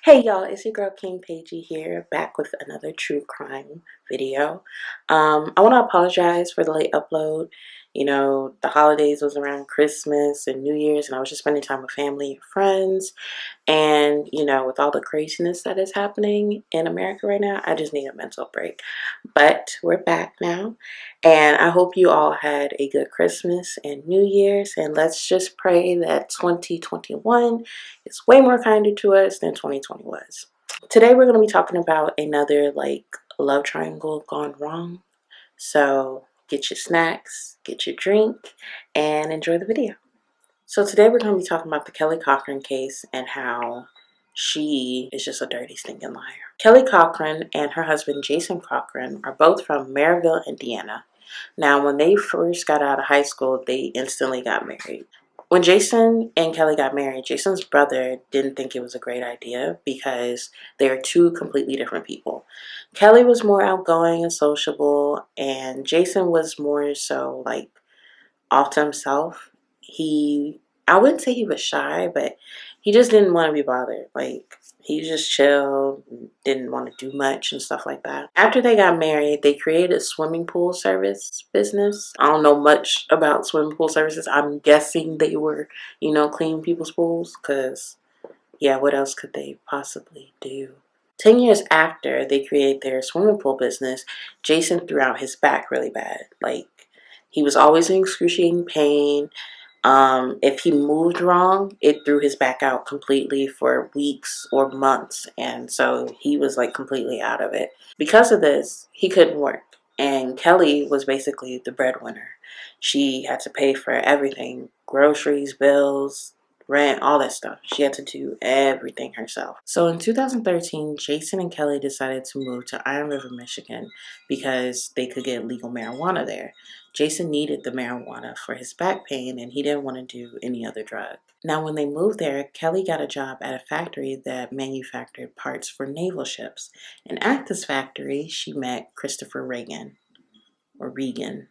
Hey y'all, it's your girl King Paigey here, back with another true crime video. I want to apologize for the late upload. The holidays was around Christmas and New Year's, and I was just spending time with family and friends. And, with all the craziness that is happening in America right now, I just need a mental break. But we're back now, and I hope you all had a good Christmas and New Year's. And let's just pray that 2021 is way more kinder to us than 2020 was. Today, we're going to be talking about another love triangle gone wrong. So get your snacks, get your drink, and enjoy the video. So today we're going to be talking about the Kelly Cochran case and how she is just a dirty, stinking liar. Kelly Cochran and her husband Jason Cochran are both from Maryville, Indiana. Now, when they first got out of high school, they instantly got married. When Jason and Kelly got married, Jason's brother didn't think it was a great idea because they are two completely different people. Kelly was more outgoing and sociable, and Jason was more so off to himself. I wouldn't say he was shy, but he just didn't want to be bothered. He just chilled, didn't want to do much and stuff like that. After they got married, they created a swimming pool service business. I don't know much about swimming pool services. I'm guessing they were, clean people's pools because, yeah, what else could they possibly do? 10 years after they created their swimming pool business, Jason threw out his back really bad. He was always in excruciating pain. If he moved wrong, it threw his back out completely for weeks or months. And so he was completely out of it. Because of this, he couldn't work. And Kelly was basically the breadwinner. She had to pay for everything: groceries, bills, rent, all that stuff. She had to do everything herself. So in 2013, Jason and Kelly decided to move to Iron River, Michigan because they could get legal marijuana there. Jason needed the marijuana for his back pain, and he didn't want to do any other drug. Now, when they moved there, Kelly got a job at a factory that manufactured parts for naval ships. And at this factory, she met Christopher Reagan, or Regan.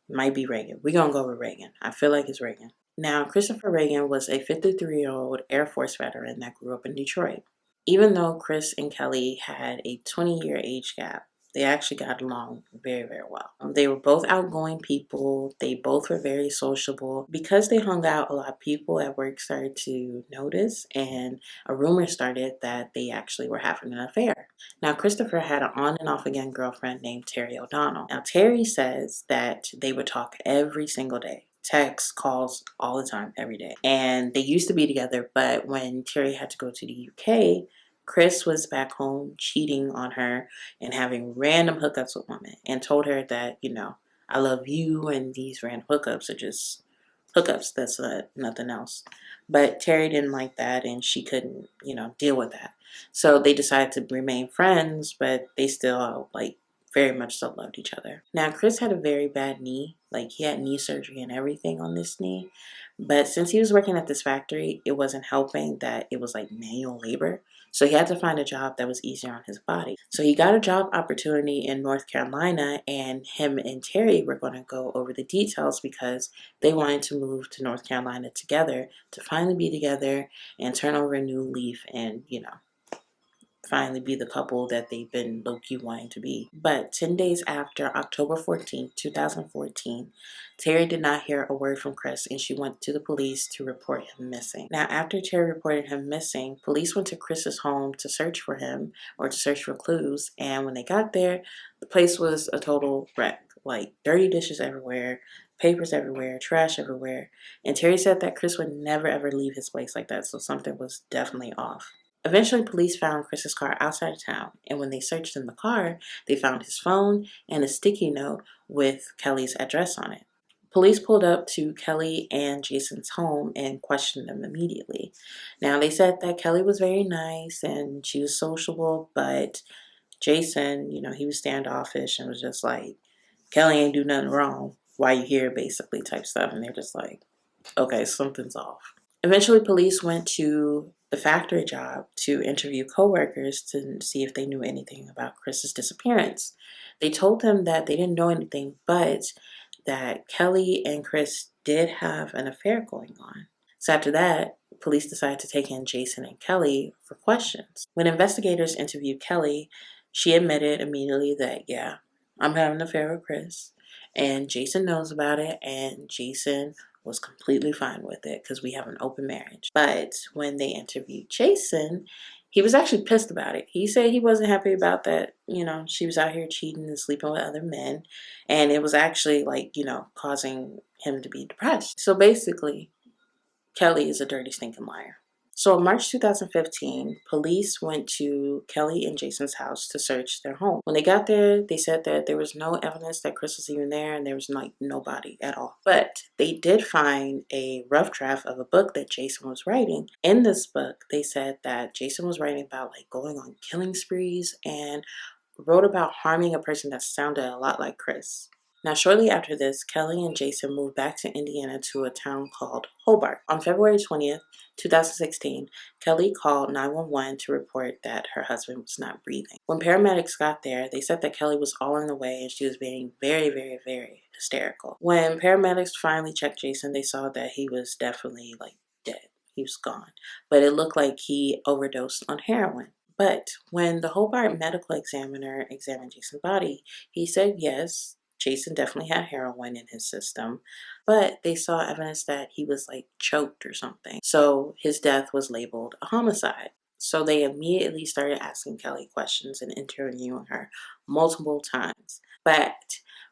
It might be Reagan. We're going to go with Reagan. I feel like it's Reagan. Now, Christopher Reagan was a 53-year-old Air Force veteran that grew up in Detroit. Even though Chris and Kelly had a 20-year age gap, they actually got along very, very well. They were both outgoing people. They both were very sociable. Because they hung out, a lot of people at work started to notice, and a rumor started that they actually were having an affair. Now, Christopher had an on and off again girlfriend named Terry O'Donnell. Now, Terry says that they would talk every single day. Texts, calls, all the time, every day. And they used to be together, but when Terry had to go to the UK, Chris was back home cheating on her and having random hookups with women, and told her that, I love you, and these random hookups are just hookups. That's nothing else. But Terry didn't like that, and she couldn't, deal with that. So they decided to remain friends, but they still, very much still loved each other. Now, Chris had a very bad knee. He had knee surgery and everything on this knee. But since he was working at this factory, it wasn't helping that it was manual labor. So he had to find a job that was easier on his body. So he got a job opportunity in North Carolina, and him and Terry were going to go over the details because they wanted to move to North Carolina together to finally be together and turn over a new leaf and, finally be the couple that they've been low-key wanting to be. But 10 days after October 14th, 2014, Terry did not hear a word from Chris, and she went to the police to report him missing. Now, after Terry reported him missing, police went to Chris's home to search for him, or to search for clues, and when they got there, the place was a total wreck. Dirty dishes everywhere, papers everywhere, trash everywhere. And Terry said that Chris would never ever leave his place like that, so something was definitely off. Eventually, police found Chris's car outside of town, and when they searched in the car, they found his phone and a sticky note with Kelly's address on it. Police pulled up to Kelly and Jason's home and questioned them immediately. Now, they said that Kelly was very nice and she was sociable, but Jason, he was standoffish and was just like, Kelly ain't do nothing wrong. Why you here, basically, type stuff. And they're just like, okay, something's off. Eventually, police went to the factory job to interview coworkers to see if they knew anything about Chris's disappearance. They told them that they didn't know anything, but that Kelly and Chris did have an affair going on. So after that, police decided to take in Jason and Kelly for questions. When investigators interviewed Kelly, she admitted immediately that, yeah, I'm having an affair with Chris, and Jason knows about it, and Jason was completely fine with it because we have an open marriage. But when they interviewed Jason, he was actually pissed about it. He said he wasn't happy about that, she was out here cheating and sleeping with other men, and it was actually causing him to be depressed. So basically, Kelly is a dirty, stinking liar. So in March 2015, police went to Kelly and Jason's house to search their home. When they got there, they said that there was no evidence that Chris was even there, and there was nobody at all. But they did find a rough draft of a book that Jason was writing. In this book, they said that Jason was writing about going on killing sprees and wrote about harming a person that sounded a lot like Chris. Now, shortly after this, Kelly and Jason moved back to Indiana to a town called Hobart. On February 20th, 2016, Kelly called 911 to report that her husband was not breathing. When paramedics got there, they said that Kelly was all in the way and she was being very, very, very hysterical. When paramedics finally checked Jason, they saw that he was definitely dead. He was gone. But it looked like he overdosed on heroin. But when the Hobart medical examiner examined Jason's body, he said yes, Jason definitely had heroin in his system, but they saw evidence that he was choked or something. So his death was labeled a homicide. So they immediately started asking Kelly questions and interviewing her multiple times. But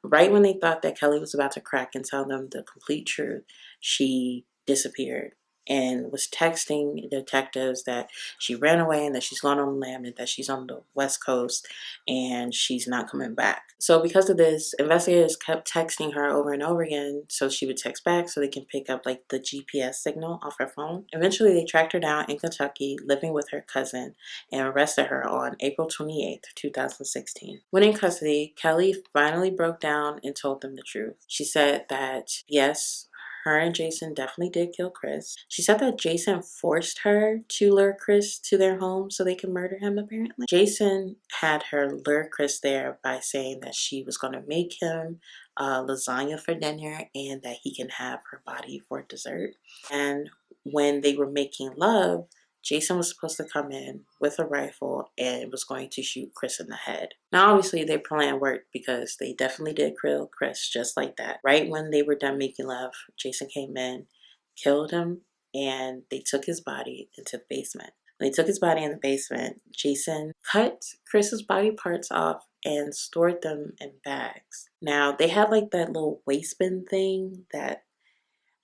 right when they thought that Kelly was about to crack and tell them the complete truth, she disappeared and was texting detectives that she ran away and that she's gone on land and that she's on the West Coast and she's not coming back. So because of this, investigators kept texting her over and over again so she would text back so they can pick up the GPS signal off her phone. Eventually, they tracked her down in Kentucky, living with her cousin, and arrested her on April 28th, 2016. When in custody, Kelly finally broke down and told them the truth. She said that, yes, her and Jason definitely did kill Chris. She said that Jason forced her to lure Chris to their home so they could murder him, apparently. Jason had her lure Chris there by saying that she was going to make him lasagna for dinner and that he can have her body for dessert. And when they were making love, Jason was supposed to come in with a rifle and was going to shoot Chris in the head. Now, obviously, their plan worked because they definitely did kill Chris just like that. Right when they were done making love, Jason came in, killed him, and they took his body into the basement. When they took his body in the basement, Jason cut Chris's body parts off and stored them in bags. Now, they had that little waste bin thing that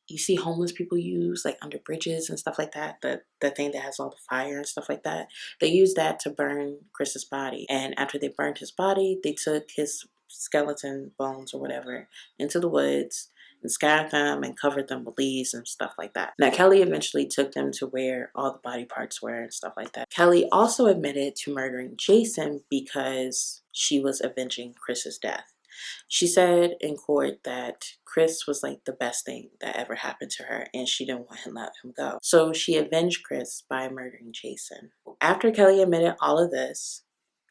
you see homeless people use under bridges and stuff like that, the thing that has all the fire and stuff like that. They used that to burn Chris's body, and after they burned his body, they took his skeleton bones or whatever into the woods and scattered them and covered them with leaves and stuff like that. Now, Kelly eventually took them to where all the body parts were and stuff like that. Kelly also admitted to murdering Jason because she was avenging Chris's death. She said in court that Chris was the best thing that ever happened to her and she didn't want to let him go. So she avenged Chris by murdering Jason. After Kelly admitted all of this,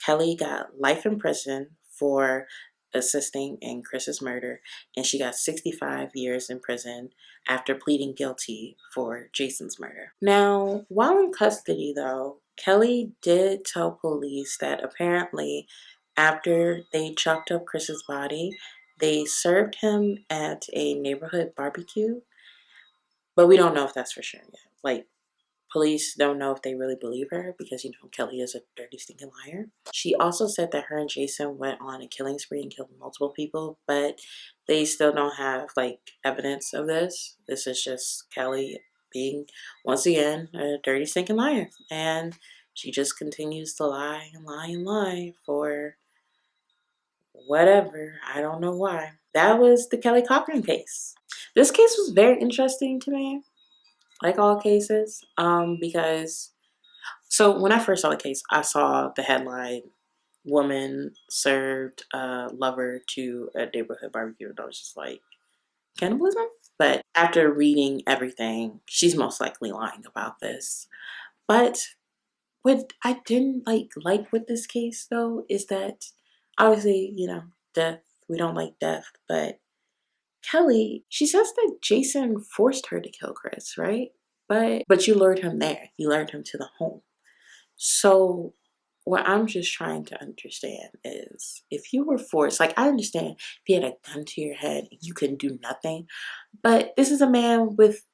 Kelly got life in prison for assisting in Chris's murder, and she got 65 years in prison after pleading guilty for Jason's murder. Now, while in custody though, Kelly did tell police that apparently after they chopped up Chris's body, they served him at a neighborhood barbecue, but we don't know if that's for sure yet. Police don't know if they really believe her because, Kelly is a dirty, stinking liar. She also said that her and Jason went on a killing spree and killed multiple people, but they still don't have, evidence of this. This is just Kelly being, once again, a dirty, stinking liar. And she just continues to lie and lie and lie for whatever. I don't know why. That was the Kelly Cochran case. This case was very interesting to me, like all cases, because so when I first saw the case, I saw the headline, "Woman served a lover to a neighborhood barbecue," and I was just like, cannibalism? But after reading everything, she's most likely lying about this. But what I didn't like with this case though is that obviously, death, we don't like death, but Kelly, she says that Jason forced her to kill Chris, right? But you lured him there. You lured him to the home. So what I'm just trying to understand is, if you were forced, like, I understand if you had a gun to your head and you couldn't do nothing, but this is a man with,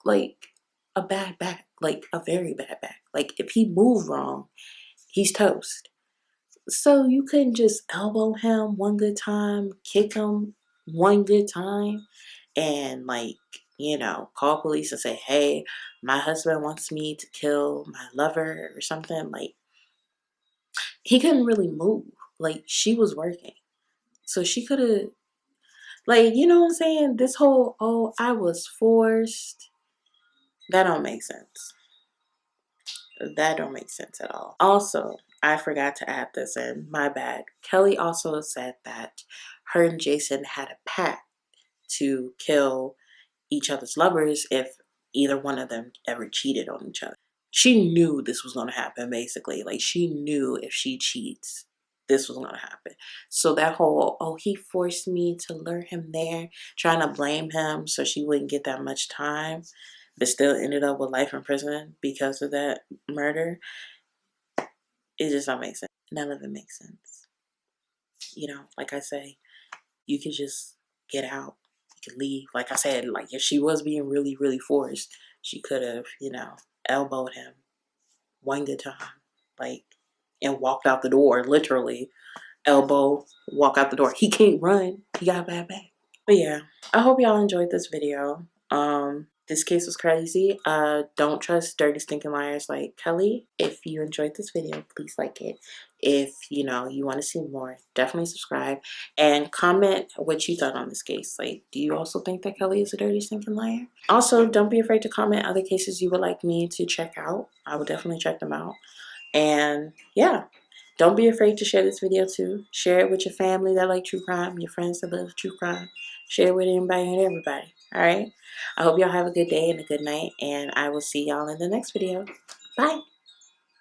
like, a bad back, like a very bad back. Like, if he moved wrong, he's toast. So you couldn't just elbow him one good time, kick him one good time, and, like, call police and say, hey, my husband wants me to kill my lover or something. Like, he couldn't really move. Like, she was working. So she could have, like, you know what I'm saying? This whole, oh, I was forced, that don't make sense. That don't make sense at all. Also, I forgot to add this in. My bad. Kelly also said that her and Jason had a pact to kill each other's lovers if either one of them ever cheated on each other. She knew this was going to happen, basically. Like, she knew if she cheats, this was going to happen. So that whole, oh, he forced me to lure him there, trying to blame him so she wouldn't get that much time, but still ended up with life in prison because of that murder, it just don't make sense. None of it makes sense. Like I say, you could just get out. You could leave. Like I said, like, if she was being really, really forced, she could have, elbowed him one good time, like, and walked out the door, literally. Elbow, walk out the door. He can't run. He got a bad back. But yeah, I hope y'all enjoyed this video. This case was crazy. Don't trust dirty stinking liars like Kelly. If you enjoyed this video, please like it. If you want to see more, definitely subscribe and comment what you thought on this case. Like, do you also think that Kelly is a dirty stinking liar? Also, don't be afraid to comment other cases you would like me to check out. I will definitely check them out. And yeah, don't be afraid to share this video too. Share it with your family that like true crime, your friends that love true crime. Share it with anybody and everybody. All right? I hope y'all have a good day and a good night, and I will see y'all in the next video. Bye.